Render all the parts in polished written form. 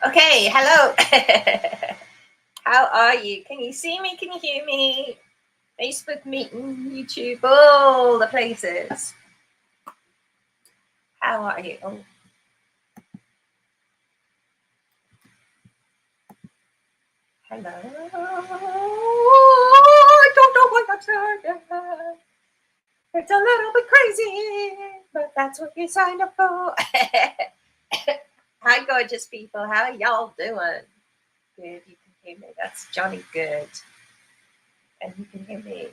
Okay, hello. How are you? Can you see me? Can you hear me? Facebook meeting, YouTube, all the places. How are you? Oh, hello. I don't know what I'm saying. It's a little bit crazy, but that's what you signed up for. Hi, gorgeous people. How are y'all doing? Good. You can hear me. That's Johnny Good. And you can hear me.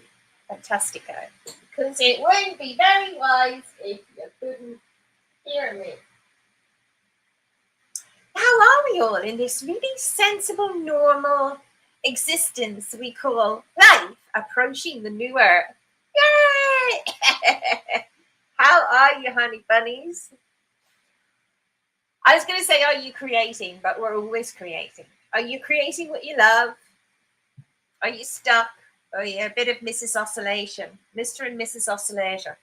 Fantastico. Because it wouldn't be very wise if you couldn't hear me. How are we all in this really sensible, normal existence we call life, approaching the new earth? Yay! How are you, honey bunnies? I was going to say, are you creating? But we're always creating. Are you creating what you love? Are you stuck? Oh, yeah, a bit of Mrs. Oscillation. Mr. and Mrs. Oscillation.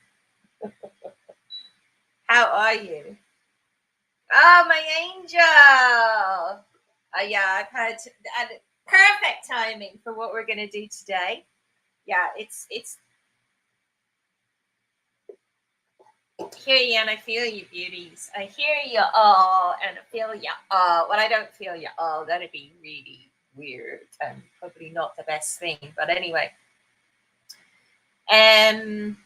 How are you? Oh, my angel. Yeah, I've had perfect timing for what we're going to do today. Yeah, it's hear you and I feel you, beauties. I hear you all and I feel you all. Well, I don't feel you all. That'd be really weird and probably not the best thing. But anyway, um,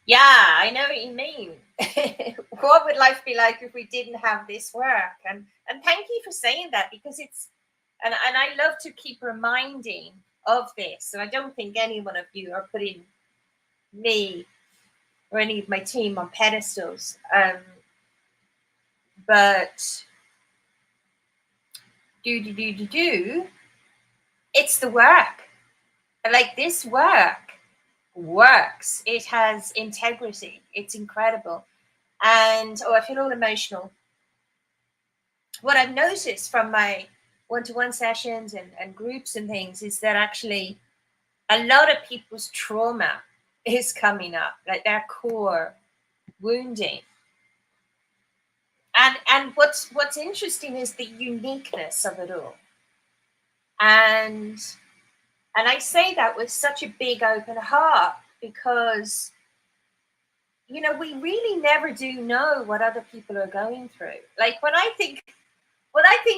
yeah, I know what you mean. What would life be like if we didn't have this work? And thank you for saying that, because it's and I love to keep reminding of this. So I don't think any one of you are putting me or any of my team on pedestals. But it's the work. Like, this work works. It has integrity. It's incredible. And I feel all emotional. What I've noticed from my one-to-one sessions and groups and things is that actually a lot of people's trauma is coming up, like their core wounding. And what's interesting is the uniqueness of it all. And I say that with such a big open heart, because we really never do know what other people are going through. Like, when I think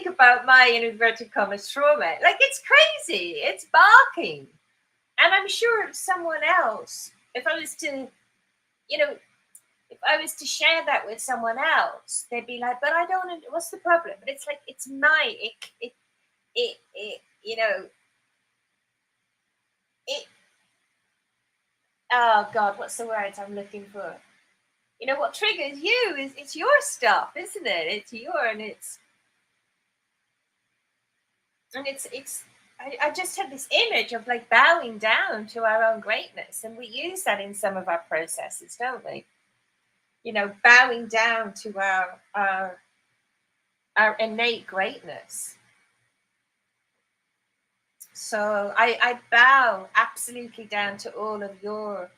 about my inverted commas trauma, like, it's crazy, it's barking. And I'm sure someone else, if I was to, share that with someone else, they'd be like, but I don't, what's the problem? But it's like, it's my, it, oh God, what's the words I'm looking for? What triggers you is, it's your stuff, isn't it? It's your, and it's, I just have this image of, like, bowing down to our own greatness. And we use that in some of our processes, don't we? Bowing down to our innate greatness. So I bow absolutely down to all of your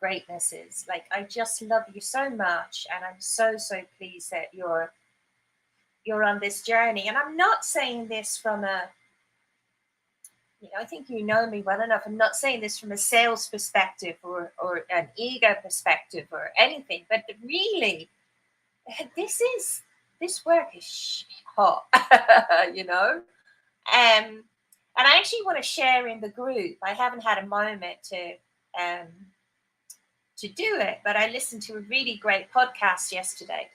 greatnesses. Like, I just love you so much, and I'm so pleased that you're on this journey. And I'm not saying this from a, I think you know me well enough. I'm not saying this from a sales perspective or an ego perspective or anything, but really, this work is hot, and I actually want to share in the group. I haven't had a moment to do it, but I listened to a really great podcast yesterday.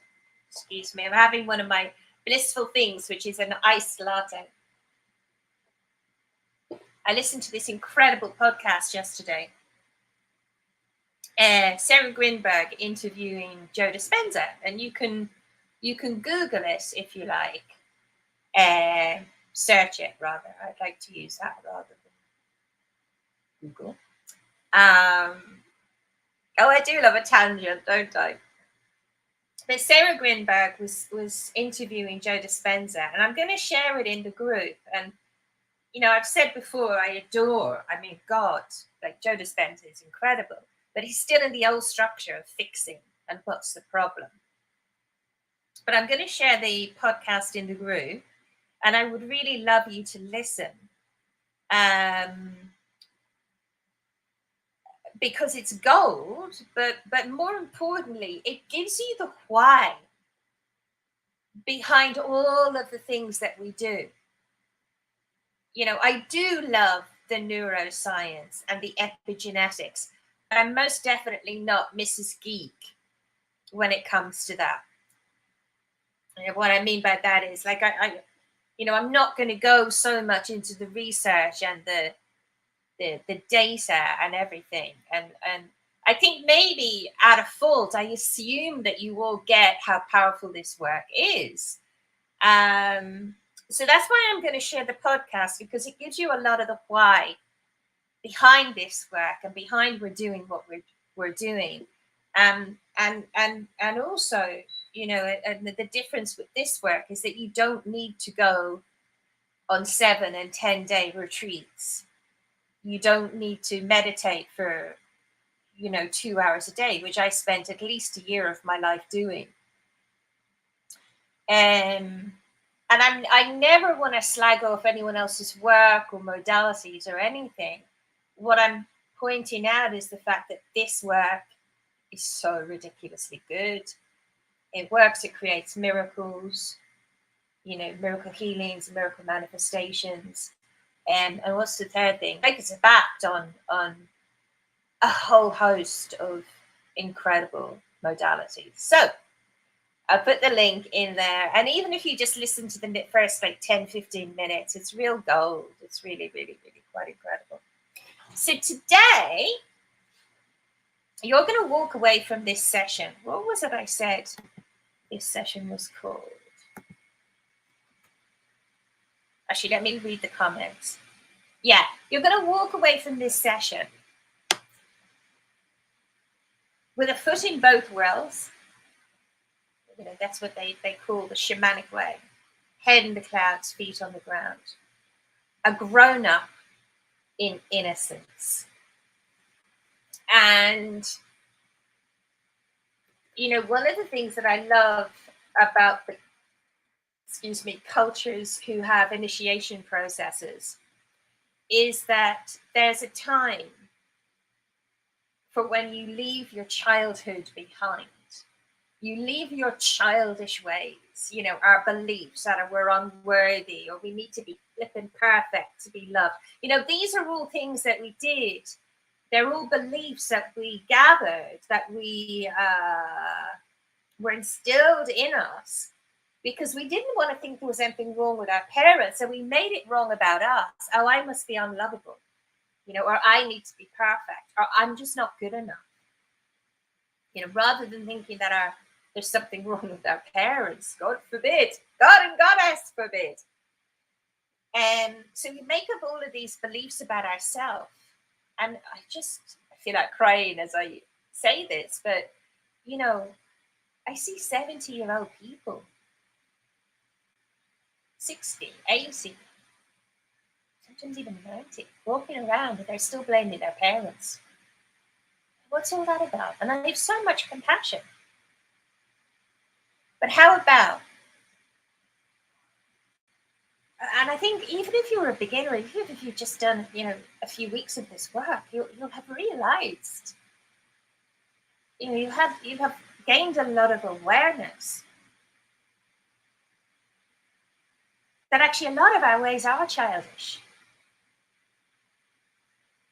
Excuse me, I'm having one of my blissful things, which is an iced latte. I listened to this incredible podcast yesterday. Sarah Greenberg interviewing Joe Dispenza, and you can Google it if you like. Search it, rather. I'd like to use that rather than Google. I do love a tangent, don't I? But Sarah Greenberg was interviewing Joe Dispenza, and I'm going to share it in the group. And I've said before, I mean, God, like, Joe Dispenza is incredible, but he's still in the old structure of fixing and what's the problem. But I'm going to share the podcast in the group, and I would really love you to listen. Because it's gold, but more importantly, it gives you the why behind all of the things that we do. I do love the neuroscience and the epigenetics, but I'm most definitely not Mrs. Geek when it comes to that. And what I mean by that is, like, I'm not going to go so much into the research and the data and everything. And I think maybe out of fault, I assume that you all get how powerful this work is. So that's why I'm going to share the podcast, because it gives you a lot of the why behind this work and behind we're doing what we're doing. And also, and the difference with this work is that you don't need to go on 7 and 10-day retreats. You don't need to meditate for 2 hours a day, which I spent at least a year of my life doing. And I never want to slag off anyone else's work or modalities or anything. What I'm pointing out is the fact that this work is so ridiculously good. It works, it creates miracles, miracle healings, miracle manifestations. And what's the third thing? Like, it's backed on a whole host of incredible modalities. So I'll put the link in there. And even if you just listen to the first 10, 15 minutes, it's real gold. It's really, really, really quite incredible. So today, you're going to walk away from this session. What was it I said this session was called? Actually, let me read the comments. Yeah, you're going to walk away from this session with a foot in both worlds. That's what they call the shamanic way. Head in the clouds, feet on the ground. A grown-up in innocence. And, one of the things that I love about the, cultures who have initiation processes is that there's a time for when you leave your childhood behind. You leave your childish ways, our beliefs that we're unworthy or we need to be flipping perfect to be loved. These are all things that we did. They're all beliefs that we gathered, that we were instilled in us because we didn't want to think there was anything wrong with our parents. So we made it wrong about us. Oh, I must be unlovable, or I need to be perfect, or I'm just not good enough. Rather than thinking that there's something wrong with our parents, God forbid, God and Goddess forbid. And so we make up all of these beliefs about ourselves. And I feel like crying as I say this, but, I see 70-year-old people, 60, 80, sometimes even 90, walking around and they're still blaming their parents. What's all that about? And I have so much compassion. But how about, and I think even if you're a beginner, even if you've just done, a few weeks of this work, you'll have realized, you have gained a lot of awareness that actually a lot of our ways are childish.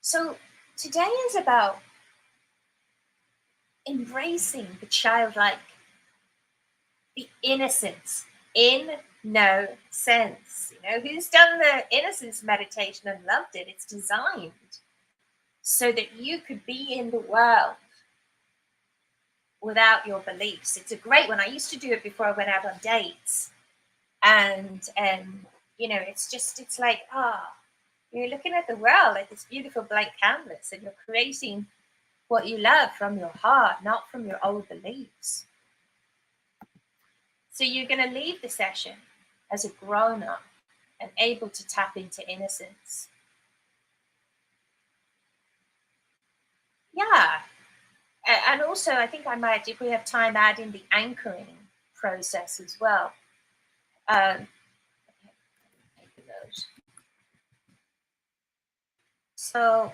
So today is about embracing the childlike, the innocence in no sense. Who's done the innocence meditation and loved it? It's designed so that you could be in the world without your beliefs. It's a great one. I used to do it before I went out on dates. And it's like, you're looking at the world like this beautiful blank canvas, and you're creating what you love from your heart, not from your old beliefs. So you're going to leave the session as a grown-up and able to tap into innocence. Yeah. And also, I think I might, if we have time, add in the anchoring process as well. Um, so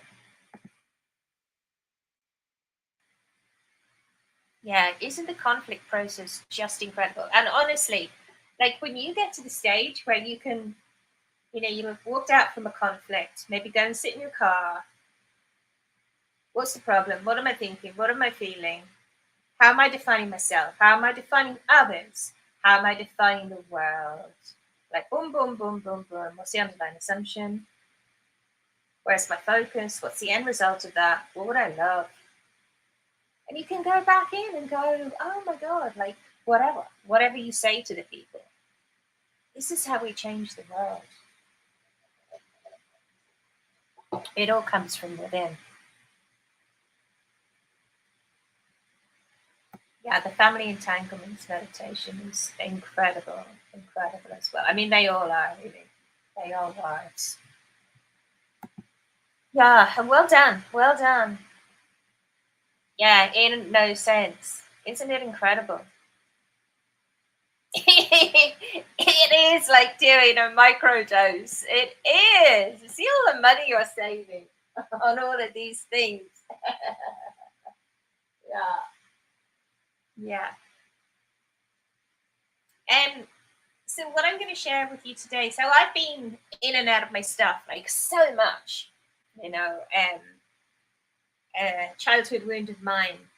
yeah, isn't the conflict process just incredible? And honestly, like when you get to the stage where you can, you have walked out from a conflict, maybe go and sit in your car. What's the problem? What am I thinking? What am I feeling? How am I defining myself? How am I defining others? How am I defining the world? Like boom, boom, boom, boom, boom. What's the underlying assumption? Where's my focus? What's the end result of that? What would I love? And you can go back in and go, oh my God, like whatever you say to the people. This is how we change the world. It all comes from within. Yeah, the family entanglements meditation is incredible, incredible as well. I mean, they all are really. They all are. Yeah, and well done, well done. Yeah, in no sense. Isn't it incredible? It is like doing a microdose. It is. See all the money you're saving on all of these things. Yeah. Yeah. And so what I'm going to share with you today. So I've been in and out of my stuff like so much, a childhood wound of mine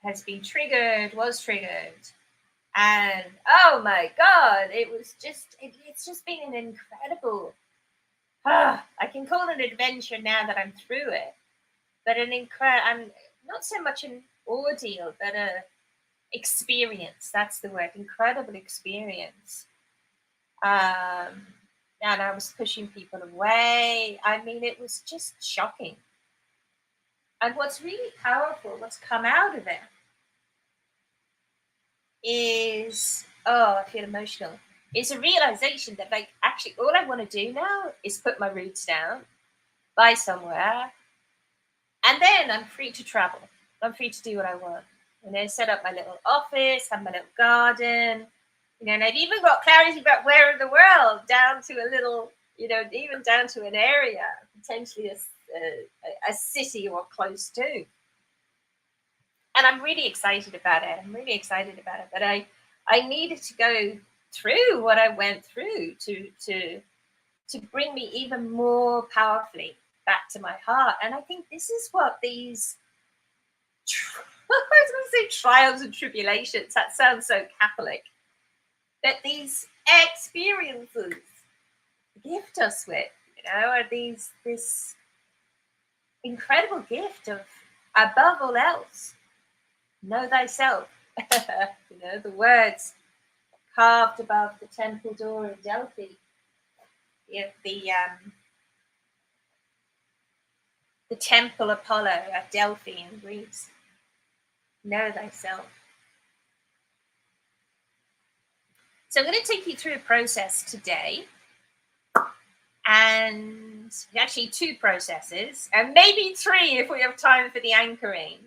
has been triggered, was triggered. And oh my God, it's just been an incredible, I can call it an adventure now that I'm through it, but I'm not so much an ordeal, but a experience. That's the word, incredible experience. And I was pushing people away. I mean, it was just shocking. And what's really powerful, what's come out of it, is I feel emotional. It's a realization that like actually all I want to do now is put my roots down, buy somewhere, and then I'm free to travel. I'm free to do what I want. Set up my little office, have my little garden, and I've even got clarity about where in the world, down to a little, even down to an area, potentially a city or close to. And I'm really excited about it. I'm really excited about it. But I needed to go through what I went through to bring me even more powerfully back to my heart. And I think this is what these I was going to say trials and tribulations. That sounds so Catholic. That these experiences gift us with, are this incredible gift of, above all else, know thyself. The words carved above the temple door of Delphi. The temple Apollo at Delphi in Greece. Know thyself. So I'm going to take you through a process today, and actually 2 processes, and maybe 3 if we have time for the anchoring.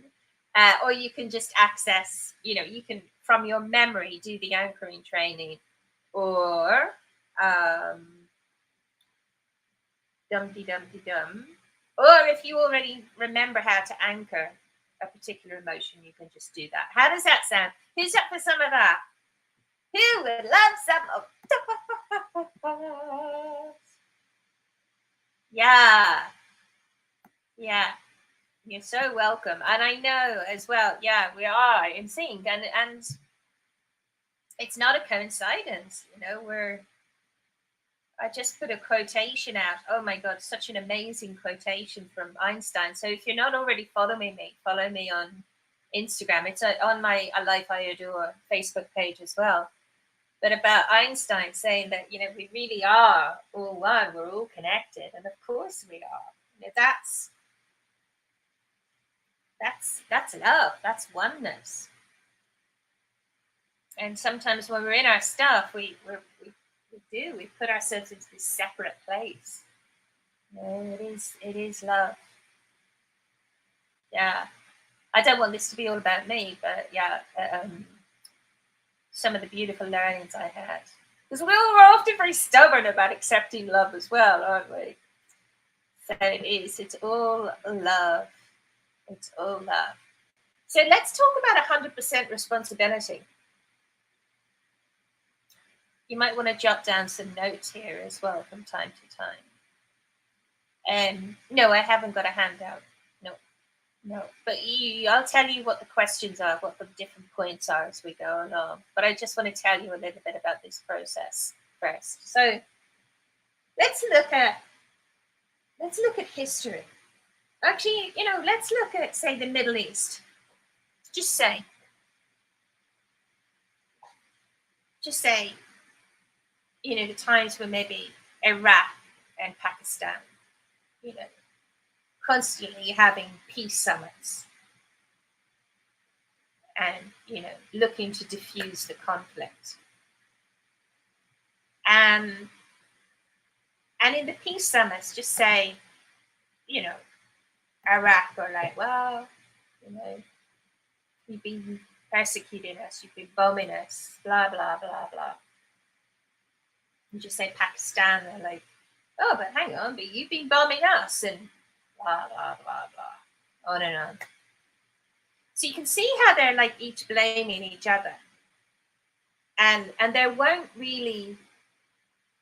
Or you can just access, you can from your memory do the anchoring training, or dum-de-dum-de-dum. Or if you already remember how to anchor a particular emotion, you can just do that. How does that sound? Who's up for some of that? Who would love some of Yeah. Yeah. You're so welcome. And I know as well, yeah, we are in sync. And it's not a coincidence, I just put a quotation out. Oh my God, such an amazing quotation from Einstein. So if you're not already following me, follow me on Instagram. It's on my A Life I Adore Facebook page as well. But about Einstein saying that, we really are all one, we're all connected. And of course we are. That's love, that's oneness. And sometimes when we're in our stuff, we put ourselves into this separate place. It is love. Yeah. I don't want this to be all about me, but yeah, some of the beautiful learnings I had. Because we're often very stubborn about accepting love as well, aren't we? So it is. It's all love. It's all love. So let's talk about 100% responsibility. You might want to jot down some notes here as well from time to time. No, I haven't got a handout. No. But I'll tell you what the questions are, what the different points are as we go along. But I just want to tell you a little bit about this process first. So let's look at history. Actually, let's look at, say, the Middle East. Just say, the times when maybe Iraq and Pakistan, constantly having peace summits and, looking to diffuse the conflict. And in the peace summits, just say, Iraq are like, well, you've been persecuting us, you've been bombing us, blah, blah, blah, blah. You just say Pakistan, they're like, oh, but hang on, but you've been bombing us, and blah, blah, blah, blah, on and on. So you can see how they're like each blaming each other. And there won't really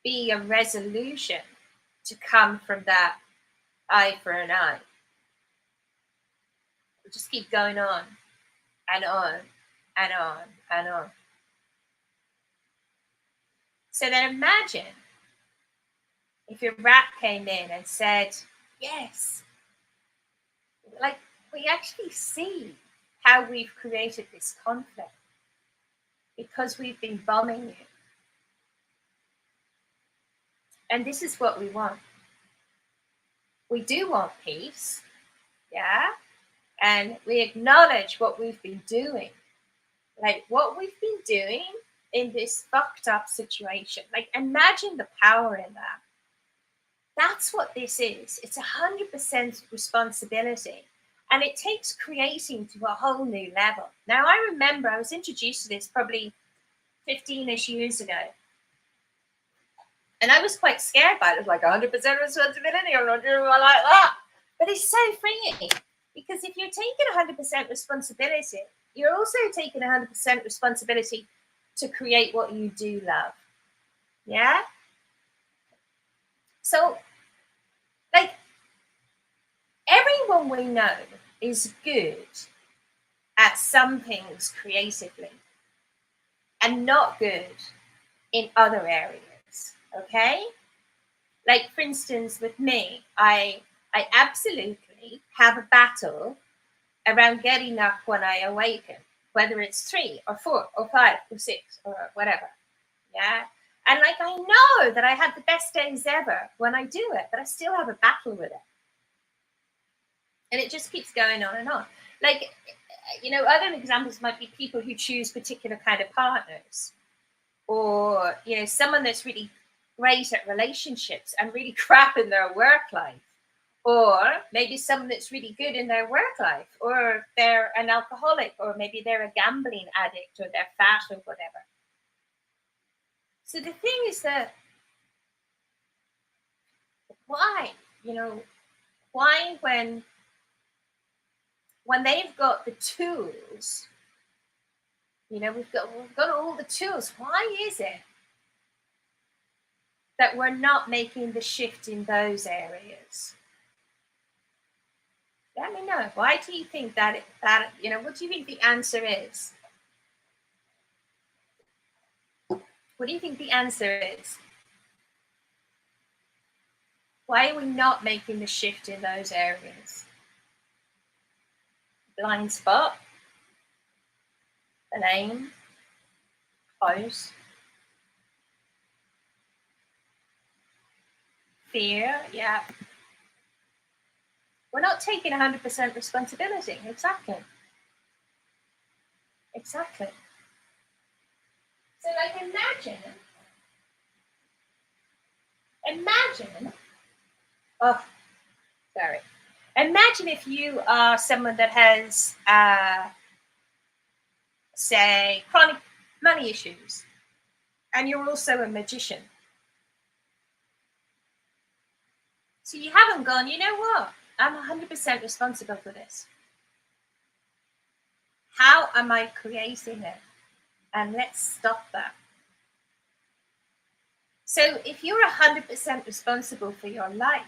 be a resolution to come from that eye for an eye. We'll just keep going on and on and on and on. So then imagine if Iraq came in and said, yes, like we actually see how we've created this conflict because we've been bombing you. And this is what we want. We do want peace, yeah? And we acknowledge what we've been doing. Like what we've been doing in this fucked up situation. Like imagine the power in that. That's what this is. It's 100% responsibility. And it takes creating to a whole new level. Now, I remember I was introduced to this probably 15-ish years ago. And I was quite scared by it. It was like 100% responsibility. I'm not doing one like that. But it's so freeing. Because if you're taking 100% responsibility, you're also taking 100% responsibility to create what you do love. Yeah? So, like, everyone we know is good at some things creatively and not good in other areas, okay? Like, for instance, with me, I absolutely have a battle around getting up when I awaken, whether it's 3 or 4 or 5 or 6 or whatever, yeah? And, like, I know that I have the best days ever when I do it, but I still have a battle with it. And it just keeps going on and on. Like, other examples might be people who choose particular kind of partners, or, someone that's really great at relationships and really crap in their work life, or maybe someone that's really good in their work life, or they're an alcoholic, or maybe they're a gambling addict, or they're fat or whatever. So the thing is that why when they've got the tools, we've got all the tools, why is it that we're not making the shift in those areas? Let me know. Why do you think that what do you think the answer is? What do you think the answer is? Why are we not making the shift in those areas? Blind spot, blame, close, fear, yeah. We're not taking 100% responsibility. Exactly. So, like, imagine, imagine if you are someone that has, say, chronic money issues, and you're also a magician. So you haven't gone, you know what? I'm 100% responsible for this. How am I creating it? And let's stop that. So if you're 100% responsible for your life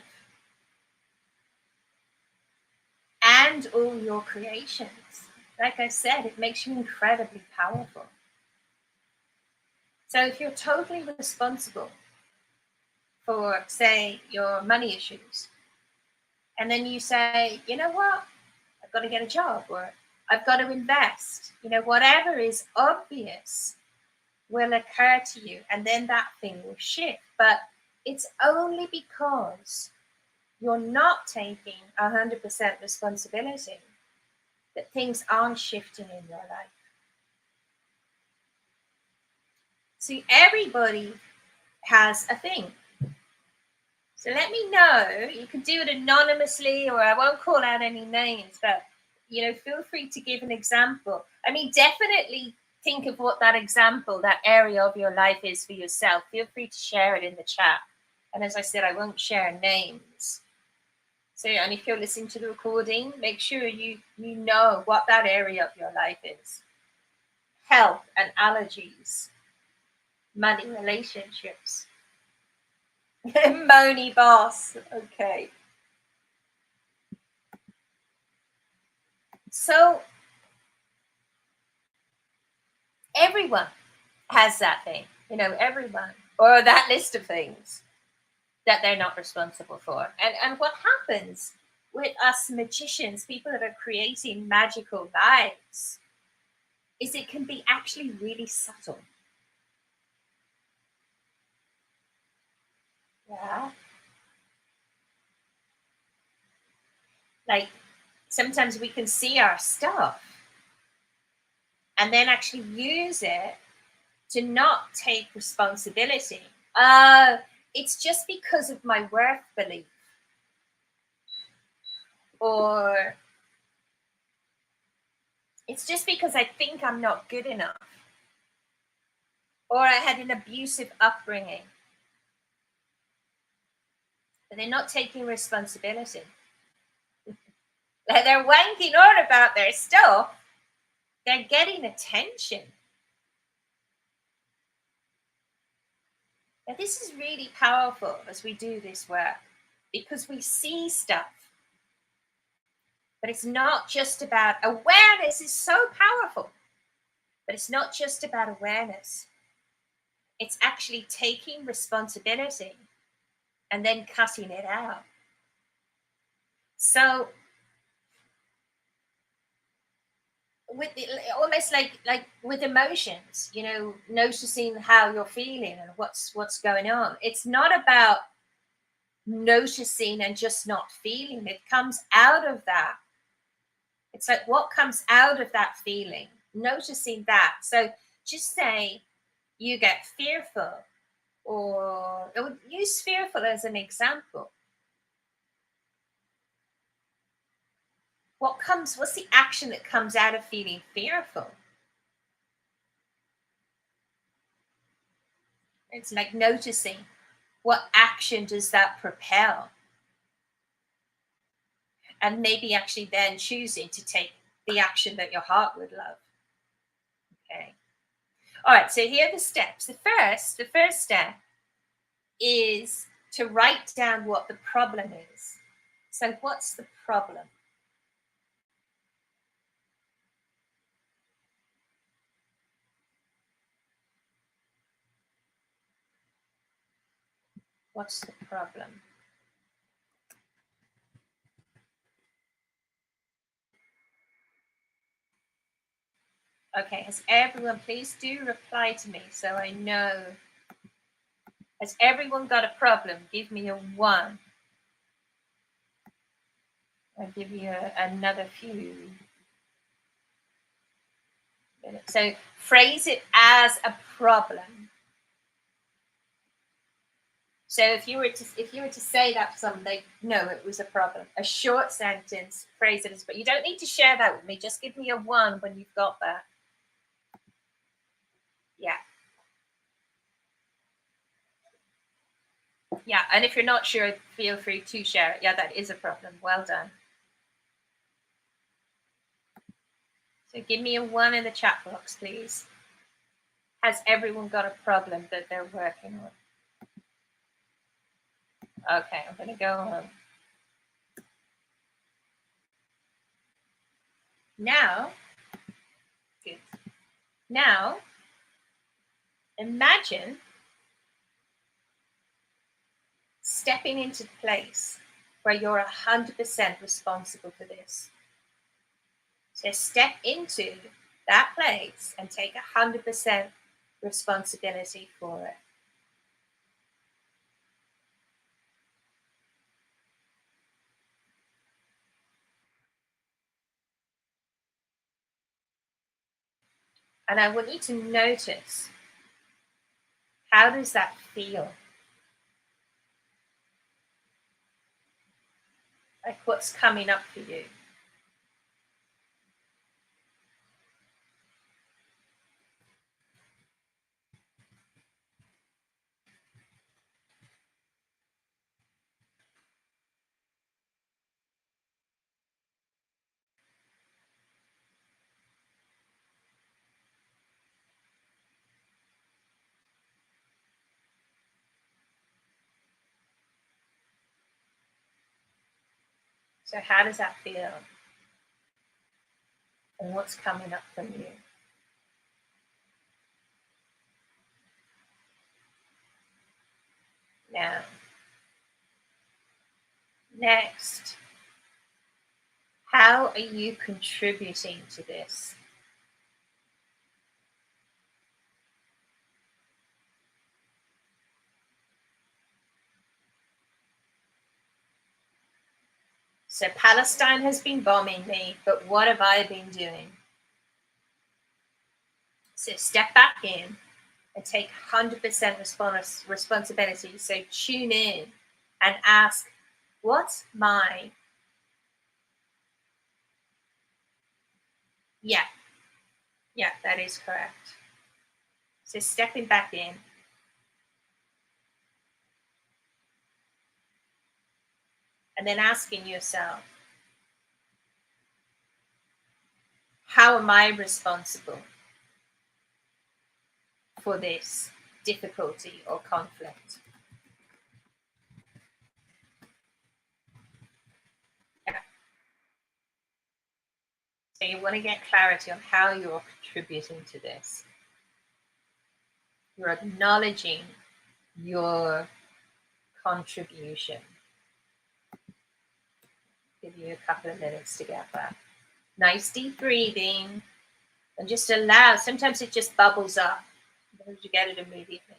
and all your creations, like I said, it makes you incredibly powerful. So if you're totally responsible for, say, your money issues, and then you say, you know what, I've got to get a job, or I've got to invest, whatever is obvious will occur to you, and then that thing will shift. But it's only because you're not taking 100% responsibility that things aren't shifting in your life. See, everybody has a thing. So let me know. You can do it anonymously, or I won't call out any names, but feel free to give an example. I mean, definitely think of what that example, that area of your life is for yourself. Feel free to share it in the chat. And as I said, I won't share names. So, and if you're listening to the recording, make sure you know what that area of your life is. Health and allergies, money, relationships. Moany boss. Okay. So everyone has that thing, everyone, or that list of things that they're not responsible for. And what happens with us magicians, people that are creating magical lives, is it can be actually really subtle. Yeah. Like sometimes we can see our stuff and then actually use it to not take responsibility. It's just because of my worth belief. Or it's just because I think I'm not good enough. Or I had an abusive upbringing. But they're not taking responsibility. They're wanking on about their stuff. They're getting attention. Now, this is really powerful as we do this work because we see stuff. But it's not just about awareness, is so powerful. But it's not just about awareness. It's actually taking responsibility and then cutting it out. So with almost like with emotions, noticing how you're feeling and what's going on. It's not about noticing and just not feeling. It comes out of that. It's like what comes out of that feeling, noticing that. So just say you get fearful, or use fearful as an example. What's the action that comes out of feeling fearful? It's like noticing what action does that propel? And maybe actually then choosing to take the action that your heart would love. Okay. All right, so here are the steps. The first step is to write down what the problem is. So what's the problem? What's the problem? Okay, has everyone, please do reply to me so I know. Has everyone got a problem? Give me a 1. I'll give you another few. So phrase it as a problem. So if you were to say that to someone, they know it was a problem. A short sentence, phrase it as, but you don't need to share that with me. Just give me a 1 when you've got that. Yeah. Yeah. And if you're not sure, feel free to share it. Yeah, that is a problem. Well done. So give me a 1 in the chat box, please. Has everyone got a problem that they're working on? Okay, I'm going to go on. Now, good. Now, imagine stepping into place where you're 100% responsible for this. So step into that place and take 100% responsibility for it. And I want you to notice, how does that feel? Like, what's coming up for you? So how does that feel? And what's coming up from you? Now, next, how are you contributing to this? So Palestine has been bombing me, but what have I been doing? So step back in and take 100% responsibility. So tune in and ask, what's my, yeah, that is correct. So stepping back in. And then asking yourself, how am I responsible for this difficulty or conflict? Yeah. So you want to get clarity on how you're contributing to this. You're acknowledging your contribution. Give you a couple of minutes to get that. Nice deep breathing, and just allow. Sometimes it just bubbles up. You get it immediately.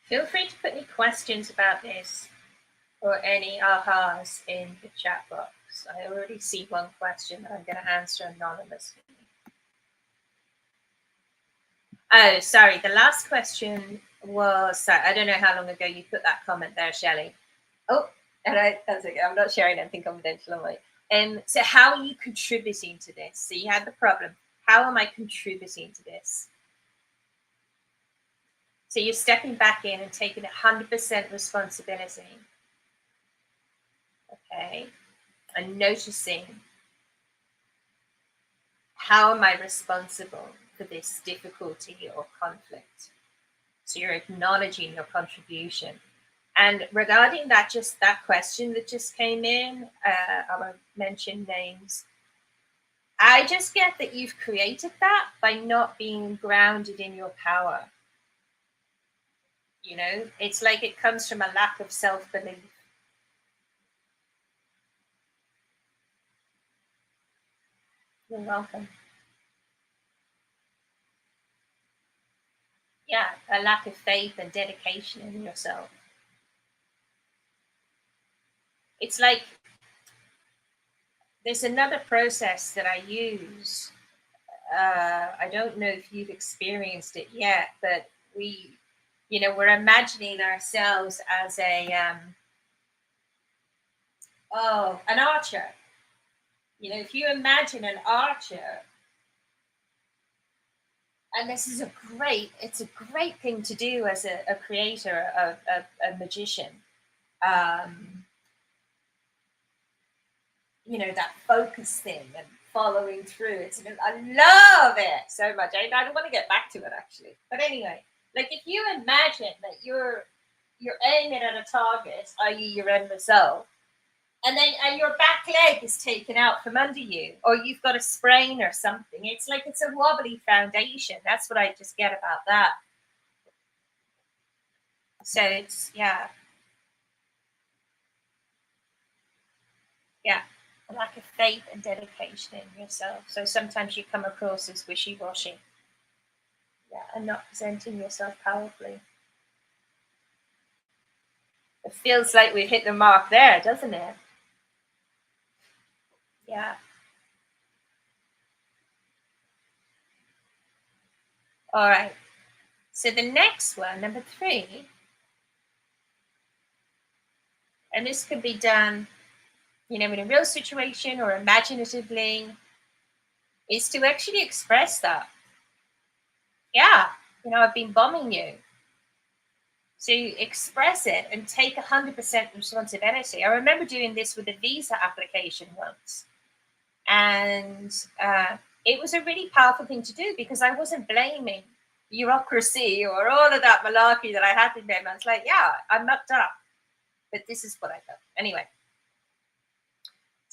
Feel free to put any questions about this or any ahas in the chat box. I already see one question that I'm going to answer anonymously. Oh, sorry. The last question was, sorry, I don't know how long ago you put that comment there, Shelley. Oh, that's okay. I'm not sharing anything confidential, am I? So how are you contributing to this? So you had the problem. How am I contributing to this? So you're stepping back in and taking 100% responsibility. Okay. And noticing, how am I responsible for this difficulty or conflict? So you're acknowledging your contribution. And regarding that, just that question that just came in, I won't mention names. I just get that you've created that by not being grounded in your power. You know, it's like it comes from a lack of self belief. You're welcome. Yeah, a lack of faith and dedication in yourself. It's like there's another process that I use. I don't know if you've experienced it yet, but we're imagining ourselves as an archer. If you imagine an archer, and it's a great thing to do as a creator, a magician. Um, that focus thing and following through. I love it so much. I don't want to get back to it actually, but anyway, like if you imagine that you're aiming at a target, i.e., your end result, and your back leg is taken out from under you, or you've got a sprain or something. It's like it's a wobbly foundation. That's what I just get about that. So it's yeah, a lack of faith and dedication in yourself. So sometimes you come across as wishy-washy, and not presenting yourself powerfully. It feels like we've hit the mark there, doesn't it? Yeah. All right. So the next one, number 3, and this could be done, in a real situation or imaginatively, is to actually express that. Yeah, I've been bombing you. So you express it and take 100% responsibility. I remember doing this with a visa application once. And it was a really powerful thing to do because I wasn't blaming bureaucracy or all of that malarkey that I had in them. I was like, yeah, I mucked up, but this is what I done. Anyway,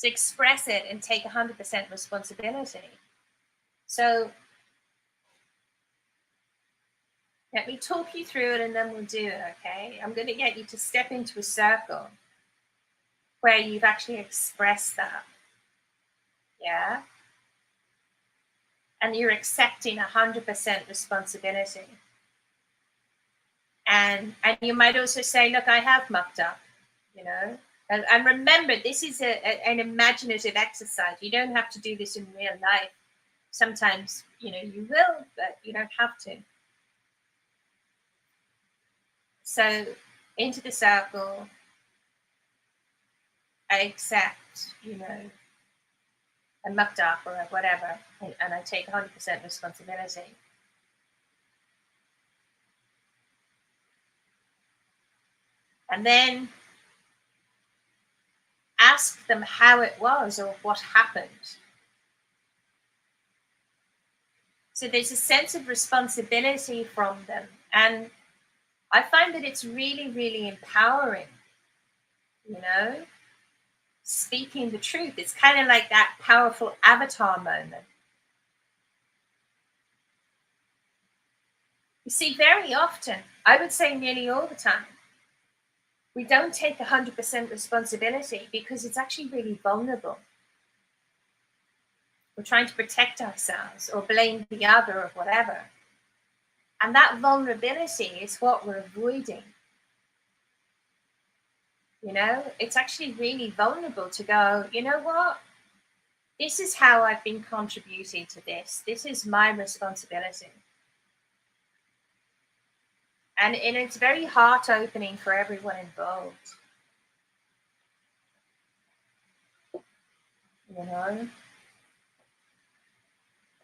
to express it and take 100% responsibility. So let me talk you through it and then we'll do it, okay? I'm going to get you to step into a circle where you've actually expressed that. Yeah? And you're accepting 100% responsibility. And you might also say, look, I have mucked up, and remember, this is an imaginative exercise. You don't have to do this in real life. Sometimes, you will, but you don't have to. So into the circle, I accept, I mucked up or whatever, and I take 100% responsibility. And then ask them how it was or what happened. So there's a sense of responsibility from them. And I find that it's really, really empowering, speaking the truth. It's kind of like that powerful avatar moment. You see, very often, I would say nearly all the time, we don't take 100% responsibility because it's actually really vulnerable. We're trying to protect ourselves or blame the other or whatever. And that vulnerability is what we're avoiding. It's actually really vulnerable to go, you know what? This is how I've been contributing to this. This is my responsibility. And it's very heart opening for everyone involved. You know?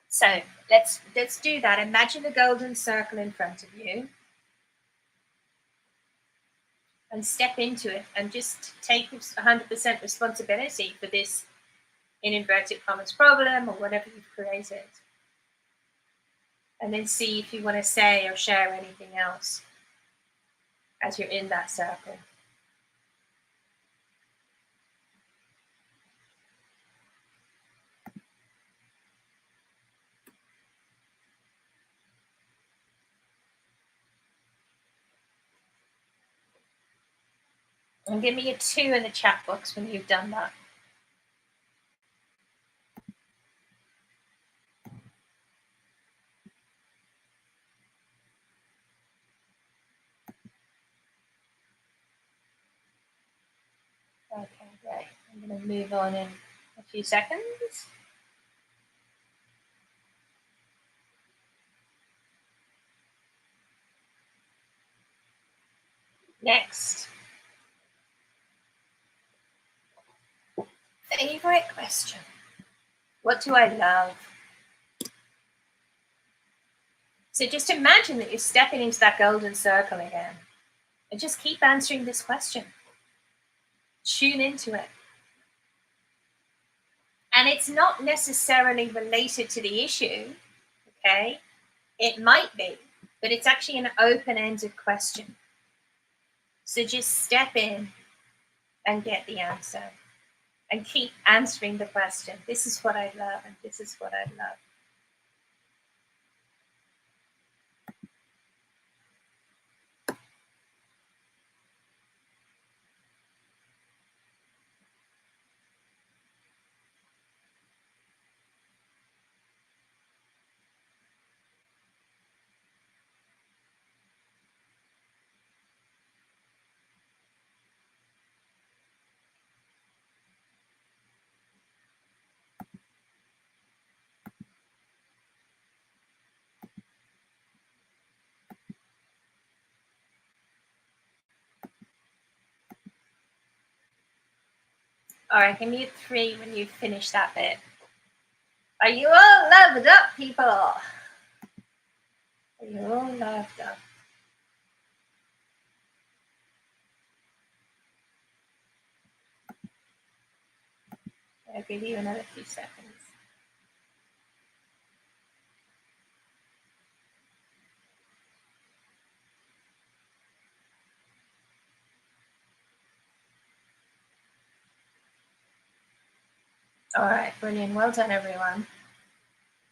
So let's do that. Imagine a golden circle in front of you. And step into it and just take 100% responsibility for this, in inverted commas, problem or whatever you've created. And then see if you want to say or share anything else as you're in that circle. And give me a 2 in the chat box when you've done that. I'm going to move on in a few seconds. Next. Favorite question. What do I love? So just imagine that you're stepping into that golden circle again and just keep answering this question. Tune into it. And it's not necessarily related to the issue, okay? It might be, but it's actually an open-ended question. So just step in and get the answer and keep answering the question. This is what I love, and this is what I love. All right, give me a 3 when you finish that bit. Are you all loved up, people? Are you all loved up? I'll give you another few seconds. All right, brilliant. Well done, everyone.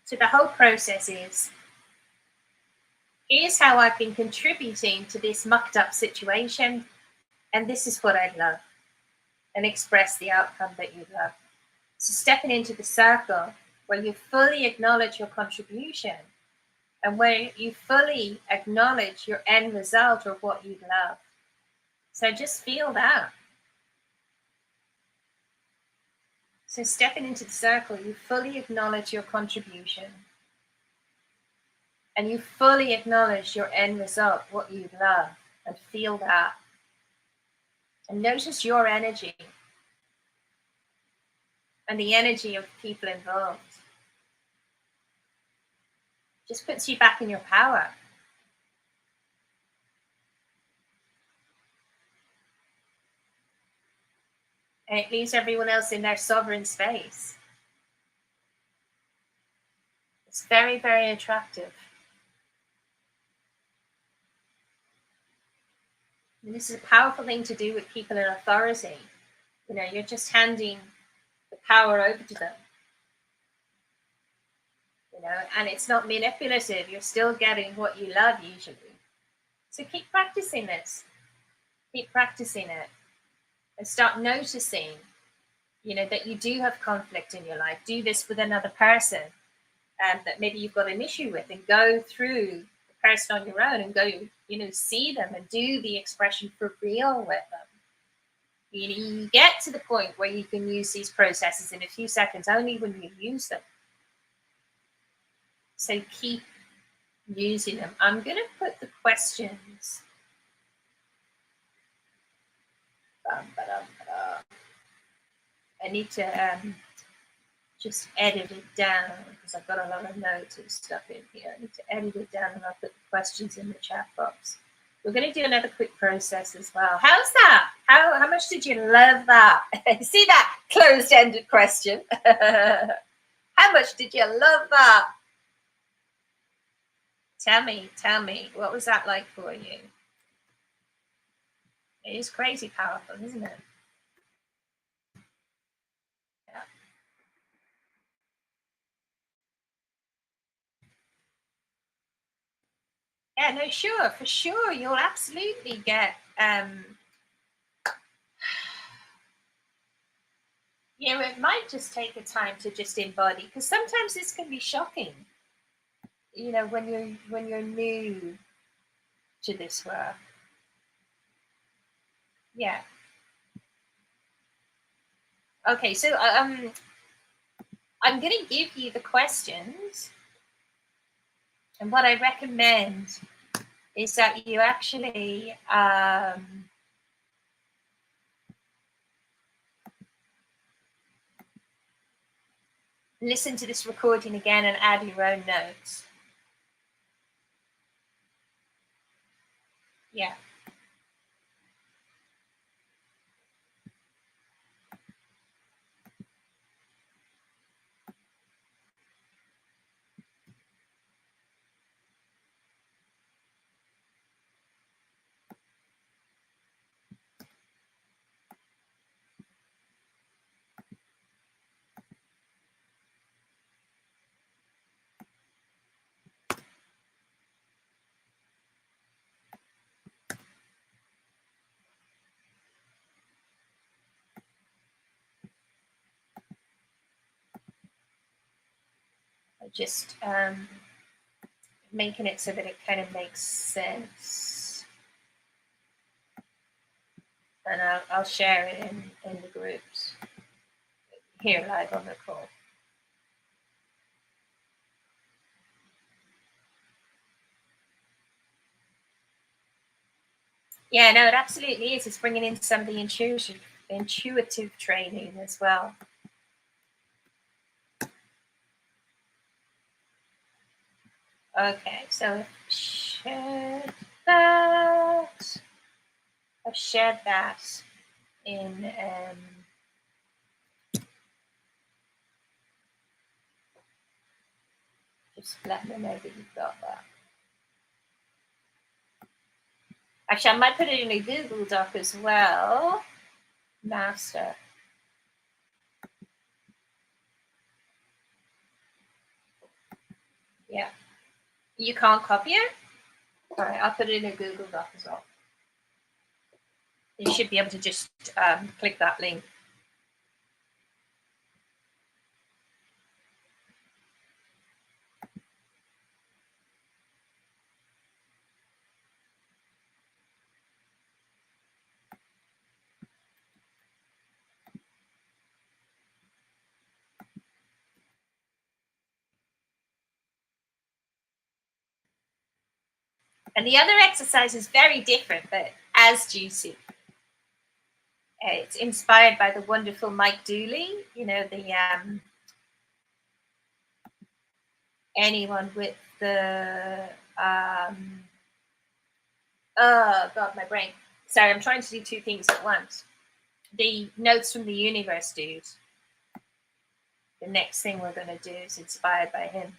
So the whole process is, here's how I've been contributing to this mucked up situation, and this is what I'd love, and express the outcome that you love. So stepping into the circle where you fully acknowledge your contribution and where you fully acknowledge your end result or what you love. So just feel that. So stepping into the circle, you fully acknowledge your contribution and you fully acknowledge your end result, what you love, and feel that. And notice your energy and the energy of people involved. Just puts you back in your power. And it leaves everyone else in their sovereign space. It's very, very attractive. And this is a powerful thing to do with people in authority. You know, you're just handing the power over to them. You know, and it's not manipulative. You're still getting what you love usually. So keep practicing this. Keep practicing it. And start noticing, you know, that you do have conflict in your life. Do this with another person that maybe you've got an issue with, and go through the person on your own and go, you know, see them and do the expression for real with them. You get to the point where you can use these processes in a few seconds only when you use them. So keep using them. I'm going to put the questions. I need to just edit it down because I've got a lot of notes and stuff in here. I need to edit it down and I'll put the questions in the chat box. We're going to do another quick process as well. How's that? How much did you love that? See that closed-ended question? How much did you love that? Tell me, what was that like for you? It is crazy powerful, isn't it? Yeah. Yeah, no, sure, for sure. You'll absolutely get, you know, it might just take a time to just embody, because sometimes this can be shocking, you know, when you're new to this work. Yeah. Okay, so I'm going to give you the questions, and what I recommend is that you actually listen to this recording again and add your own notes. Yeah. Just making it so that it kind of makes sense. And I'll share it in the groups here live on the call. Yeah, no, it absolutely is. It's bringing in some of the intuitive training as well. Okay, so I've shared that. I've shared that in just let me know that you've got that. Actually, I might put it in a Google Doc as well. Master. Yeah. You can't copy it? All right, I'll put it in a Google Doc as well. You should be able to just click that link. And the other exercise is very different, but as juicy. It's inspired by the wonderful Mike Dooley, you know, the anyone with the oh god, my brain. Sorry, I'm trying to do two things at once. The Notes from the Universe dude. The next thing we're going to do is inspired by him.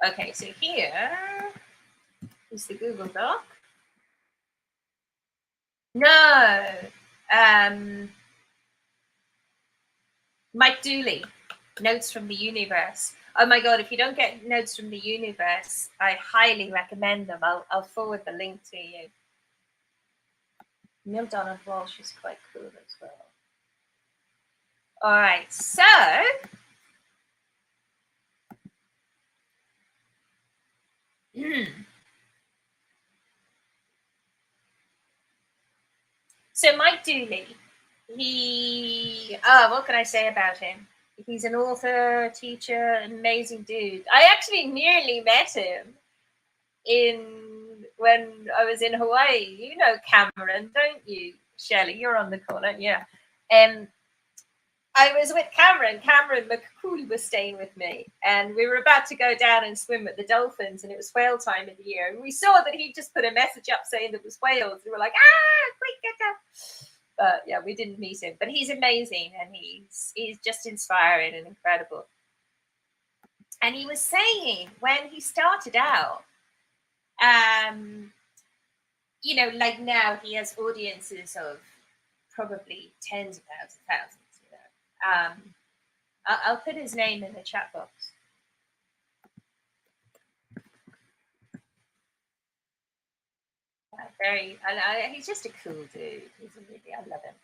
Okay, so here is the Google Doc. No, Mike Dooley, Notes from the Universe. Oh my god, if you don't get Notes from the Universe, I highly recommend them. I'll forward the link to you. Neil Donald Walsh is quite cool as well. All right, so so Mike Dooley, what can I say about him? He's an author, teacher, amazing dude. I actually nearly met him when I was in Hawaii. You know Cameron, don't you, Shelley? You're on the call, aren't you? I was with Cameron. Cameron McCool was staying with me, and we were about to go down and swim with the dolphins, and it was whale time of the year. And we saw that he just put a message up saying there was whales. We were like, quick, get down. But yeah, we didn't meet him. But he's amazing, and he's just inspiring and incredible. And he was saying when he started out, you know, like now he has audiences of probably tens of thousands. You know, I'll put his name in the chat box. He's just a cool dude. I love him.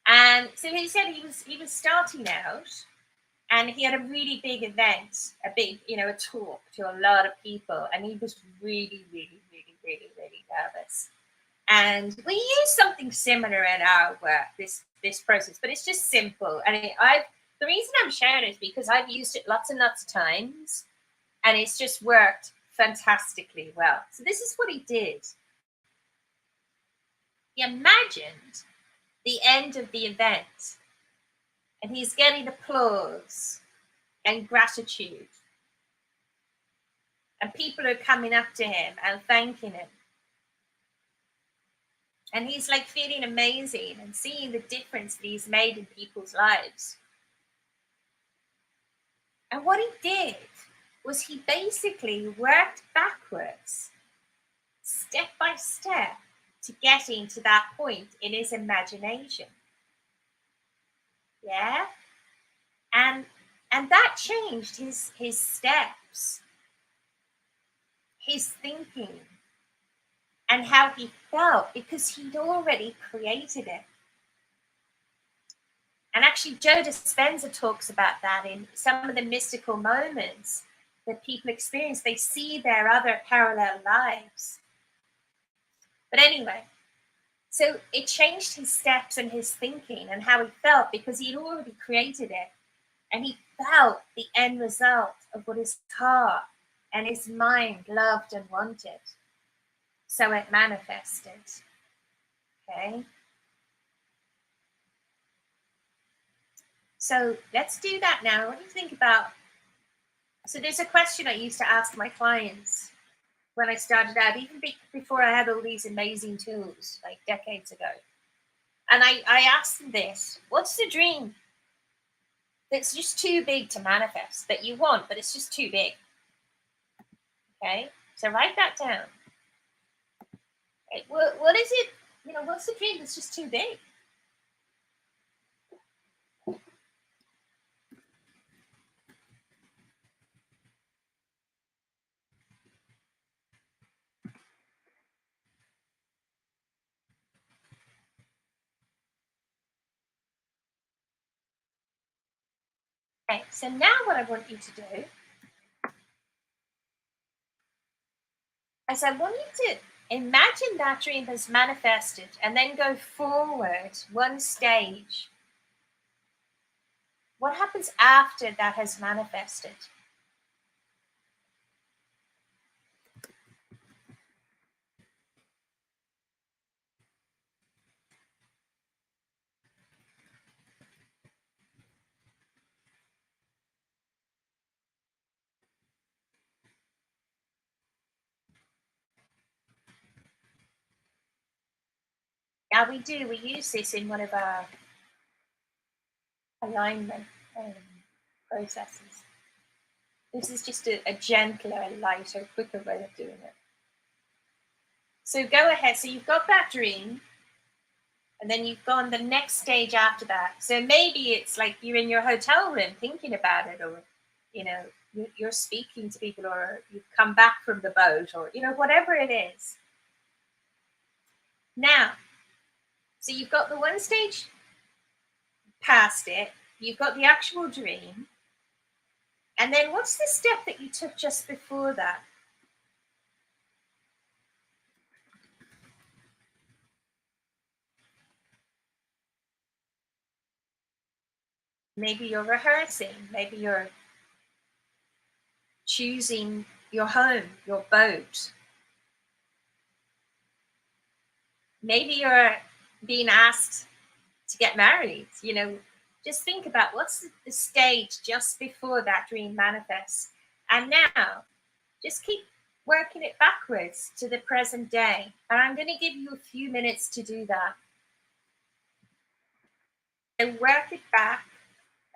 And so he said he was starting out, and he had a really big event, a talk to a lot of people, and he was really, really, really, really, really nervous. And we use something similar in our work, this process, but it's just simple. And the reason I'm sharing it is because I've used it lots and lots of times, and it's just worked fantastically well. So this is what he did. He imagined the end of the event, and he's getting applause and gratitude, and people are coming up to him and thanking him. And he's like feeling amazing and seeing the difference that he's made in people's lives. And what he did was he basically worked backwards, step by step, to getting to that point in his imagination. Yeah? And that changed his steps, his thinking, and how he felt, because he'd already created it. And actually, Joe Dispenza talks about that in some of the mystical moments that people experience. They see their other parallel lives. But anyway, so it changed his steps and his thinking and how he felt, because he'd already created it. And he felt the end result of what his heart and his mind loved and wanted. So it manifested. Okay. So let's do that now. What do you think about? So there's a question I used to ask my clients when I started out, even before I had all these amazing tools, like decades ago. And I asked them this: what's the dream that's just too big to manifest, that you want, but it's just too big? Okay, so write that down. Okay, what is it? What's the dream that's just too big? Okay, so now what I want you to do is I want you to imagine that dream has manifested, and then go forward one stage. What happens after that has manifested? Now we use this in one of our alignment processes. This is just a gentler, lighter, quicker way of doing it. So go ahead. So you've got that dream, and then you've gone the next stage after that. So maybe it's like you're in your hotel room thinking about it, or you're speaking to people, or you've come back from the boat, or whatever it is. Now, so you've got the one stage past it, you've got the actual dream, and then what's the step that you took just before that? Maybe you're rehearsing, maybe you're choosing your home, your boat. Maybe you're being asked to get married. Just think about what's the stage just before that dream manifests. And now, just keep working it backwards to the present day. And I'm going to give you a few minutes to do that. So work it back,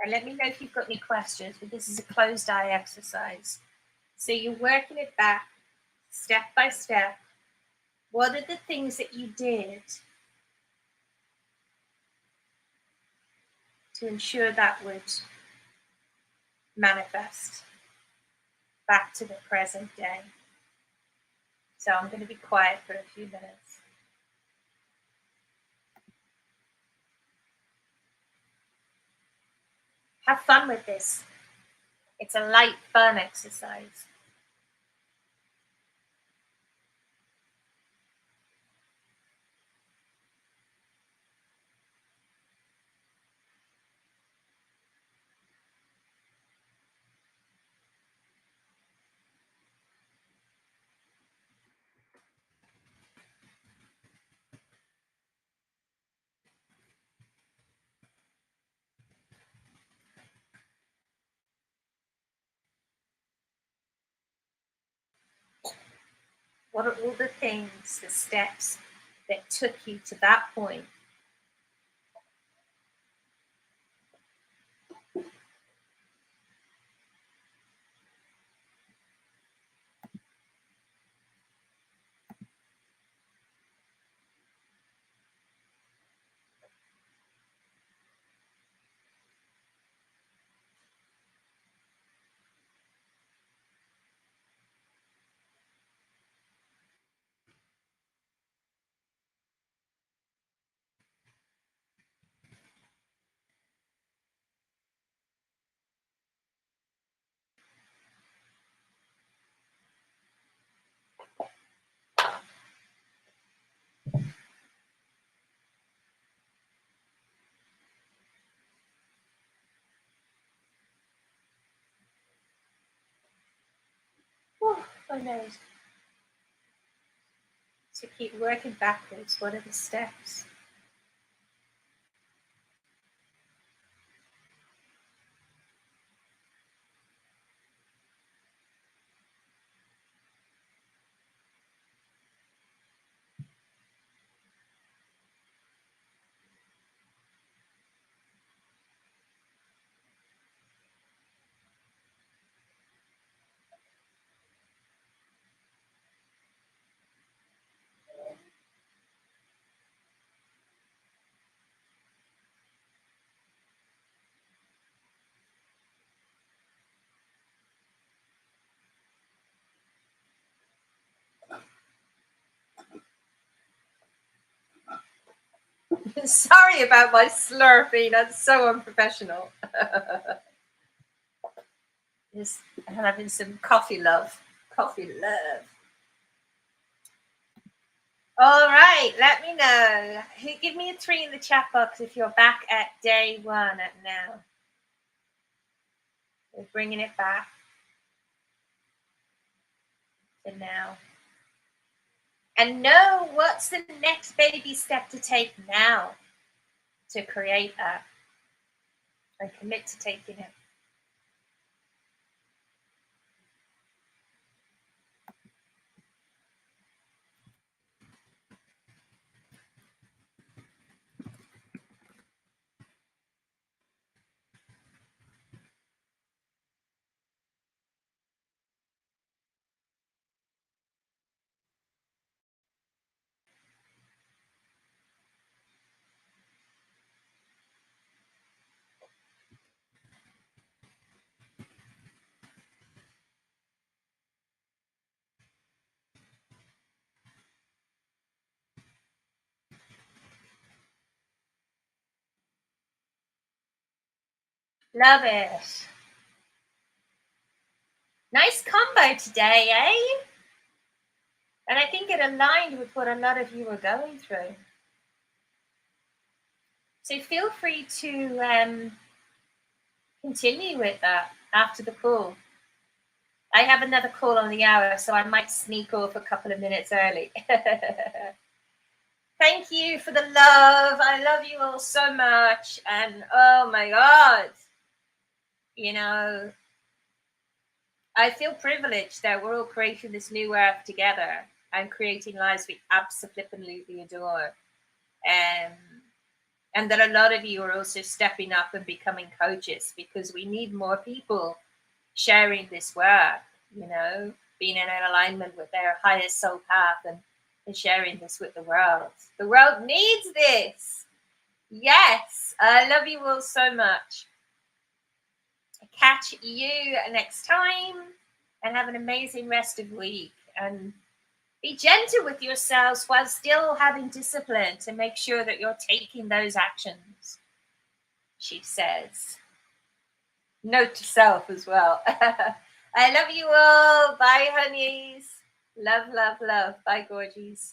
and let me know if you've got any questions, but this is a closed eye exercise. So you're working it back step by step. What are the things that you did to ensure that would manifest back to the present day? So I'm going to be quiet for a few minutes. Have fun with this. It's a light, fun exercise. What are all the things, the steps that took you to that point? Oh, my nose. So keep working backwards. What are the steps? Sorry about my slurping. That's so unprofessional. Just having some coffee love. Coffee love. All right, let me know. Give me a 3 in the chat box if you're back at day 1 at now. We're bringing it back to now. And know what's the next baby step to take now to create that and commit to taking it. Love it. Nice combo today, eh? And I think it aligned with what a lot of you were going through. So feel free to continue with that after the call. I have another call on the hour, so I might sneak off a couple of minutes early. Thank you for the love. I love you all so much. And oh my God, you know, I feel privileged that we're all creating this new earth together and creating lives we absolutely adore. And that a lot of you are also stepping up and becoming coaches because we need more people sharing this work, being in alignment with their highest soul path and sharing this with the world. The world needs this. Yes, I love you all so much. Catch you next time and have an amazing rest of the week. And be gentle with yourselves while still having discipline to make sure that you're taking those actions, she says. Note to self as well. I love you all. Bye, honeys. Love, love, love. Bye, gorgies.